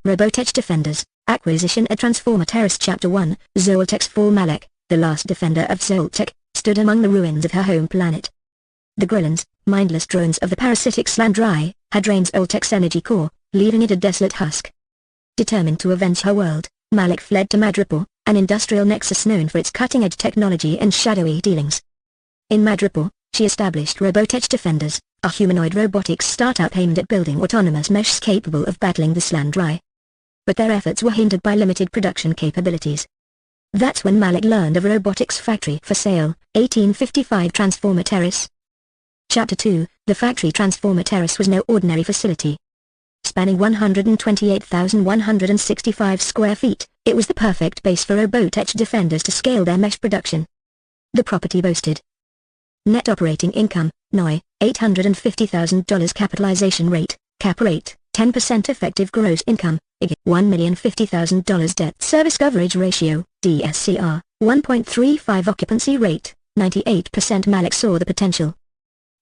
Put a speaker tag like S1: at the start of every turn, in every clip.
S1: Robotech Defenders, Acquisition at Transformer Terrace Chapter 1, Zoltek's fall. Malek, the last defender of Zoltek, stood among the ruins of her home planet. The Grillons, mindless drones of the parasitic Slandry, had drained Zoltek's energy core, leaving it a desolate husk. Determined to avenge her world, Malek fled to Madripoor, an industrial nexus known for its cutting-edge technology and shadowy dealings. In Madripoor, she established Robotech Defenders, a humanoid robotics startup aimed at building autonomous meshes capable of battling the Slandry. But their efforts were hindered by limited production capabilities. That's when Malek learned of a robotics factory for sale, 1855 Transformer Terrace. Chapter 2, the factory Transformer Terrace was no ordinary facility. Spanning 128,165 square feet, it was the perfect base for Robotech Defenders to scale their mesh production. The property boasted net operating income, NOI, $850,000 capitalization rate, cap rate, 10% effective gross income, IG, $1,050,000 debt service coverage ratio, DSCR, 1.35 occupancy rate, 98%. Malek saw the potential.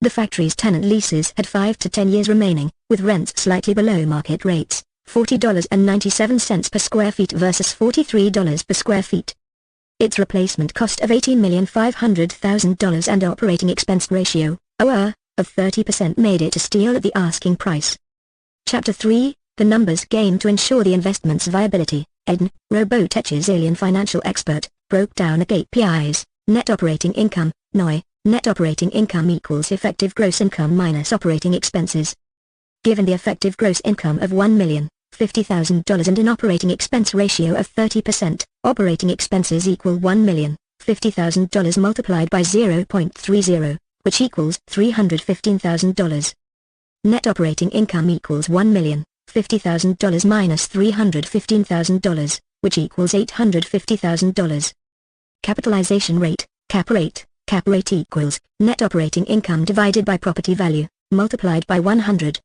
S1: The factory's tenant leases had 5 to 10 years remaining, with rents slightly below market rates, $40.97 per square feet versus $43 per square feet. Its replacement cost of $18,500,000 and operating expense ratio, OR, of 30% made it a steal at the asking price. Chapter 3, the numbers game to ensure the investment's viability. Eden, Robotech's alien financial expert, broke down the KPIs, net operating income, NOI, net operating income equals effective gross income minus operating expenses. Given the effective gross income of $1,050,000 and an operating expense ratio of 30%, operating expenses equal $1,050,000 multiplied by 0.30, which equals $315,000. Net operating income equals $1,050,000 minus $315,000, which equals $850,000. Capitalization rate, cap rate equals net operating income divided by property value, multiplied by 100.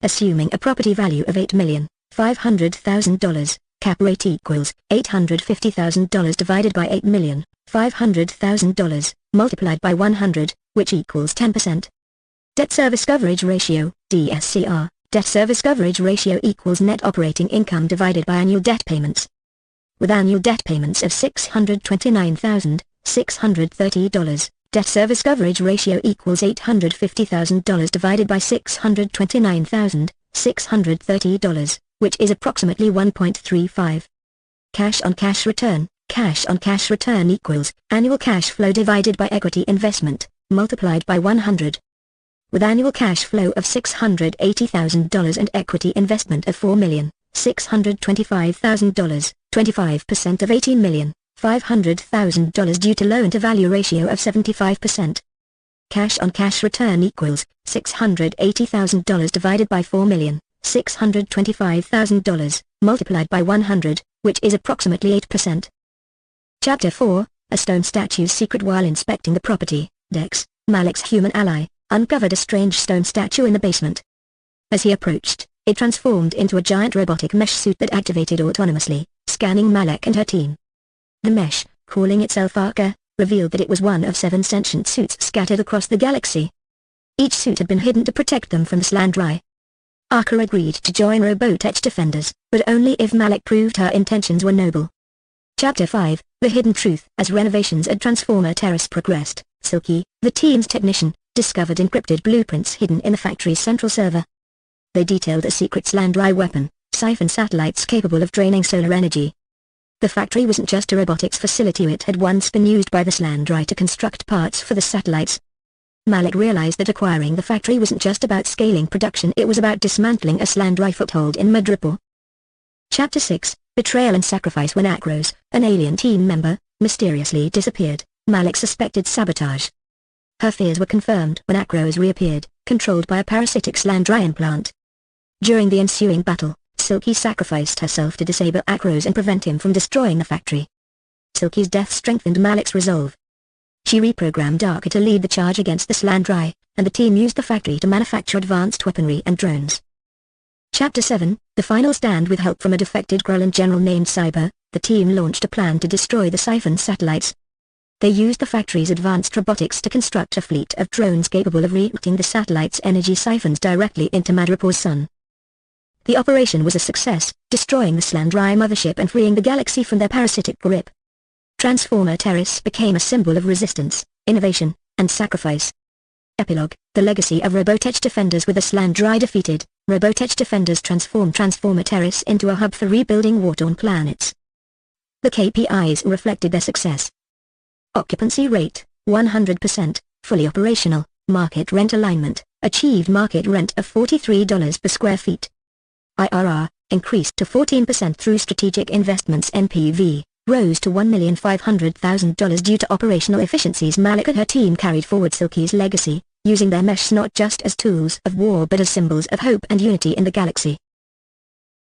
S1: Assuming a property value of $8,500,000, cap rate equals $850,000 divided by $8,500,000, multiplied by 100, which equals 10%. Debt service coverage ratio, DSCR, debt service coverage ratio equals net operating income divided by annual debt payments. With annual debt payments of $629,630, debt service coverage ratio equals $850,000 divided by $629,630, which is approximately 1.35. Cash on cash return equals annual cash flow divided by equity investment, multiplied by 100. With annual cash flow of $680,000 and equity investment of $4,625,000, 25% of $18,500,000 due to loan-to-value ratio of 75%. Cash on cash return equals $680,000 divided by $4,625,000, multiplied by 100, which is approximately 8%. Chapter 4, a stone statue's secret. While inspecting the property, Dex, Malek's human ally, uncovered a strange stone statue in the basement. As he approached, it transformed into a giant robotic mesh suit that activated autonomously, scanning Malek and her team. The mesh, calling itself Arca, revealed that it was one of 7 sentient suits scattered across the galaxy. Each suit had been hidden to protect them from the Slandry. Arca agreed to join Robotech Defenders, but only if Malek proved her intentions were noble. Chapter 5, the hidden truth. As renovations at Transformer Terrace progressed, Silky, the team's technician, discovered encrypted blueprints hidden in the factory's central server. They detailed a secret Slandry weapon, siphon satellites capable of draining solar energy. The factory wasn't just a robotics facility, it had once been used by the Slandry to construct parts for the satellites. Malek realized that acquiring the factory wasn't just about scaling production, it was about dismantling a Slandry foothold in Madripoor. Chapter 6, Betrayal and Sacrifice. When Akros, an alien team member, mysteriously disappeared, Malek suspected sabotage. Her fears were confirmed when Akros reappeared, controlled by a parasitic Slandry implant. During the ensuing battle, Silky sacrificed herself to disable Akros and prevent him from destroying the factory. Silky's death strengthened Malek's resolve. She reprogrammed Arca to lead the charge against the Slandry, and the team used the factory to manufacture advanced weaponry and drones. Chapter 7, the final stand. With help from a defected Grellan general named Cyber, the team launched a plan to destroy the siphon satellites. They used the factory's advanced robotics to construct a fleet of drones capable of rerouting the satellites' energy siphons directly into Madripoor's sun. The operation was a success, destroying the Slandry mothership and freeing the galaxy from their parasitic grip. Transformer Terrace became a symbol of resistance, innovation, and sacrifice. Epilogue: The legacy of Robotech Defenders. With the Slandry defeated, Robotech Defenders transformed Transformer Terrace into a hub for rebuilding war-torn planets. The KPIs reflected their success. Occupancy rate, 100%, fully operational, market rent alignment, achieved market rent of $43 per square feet. IRR, increased to 14% through strategic investments. NPV, rose to $1,500,000 due to operational efficiencies. Malik and her team carried forward Silky's legacy, using their mesh not just as tools of war but as symbols of hope and unity in the galaxy.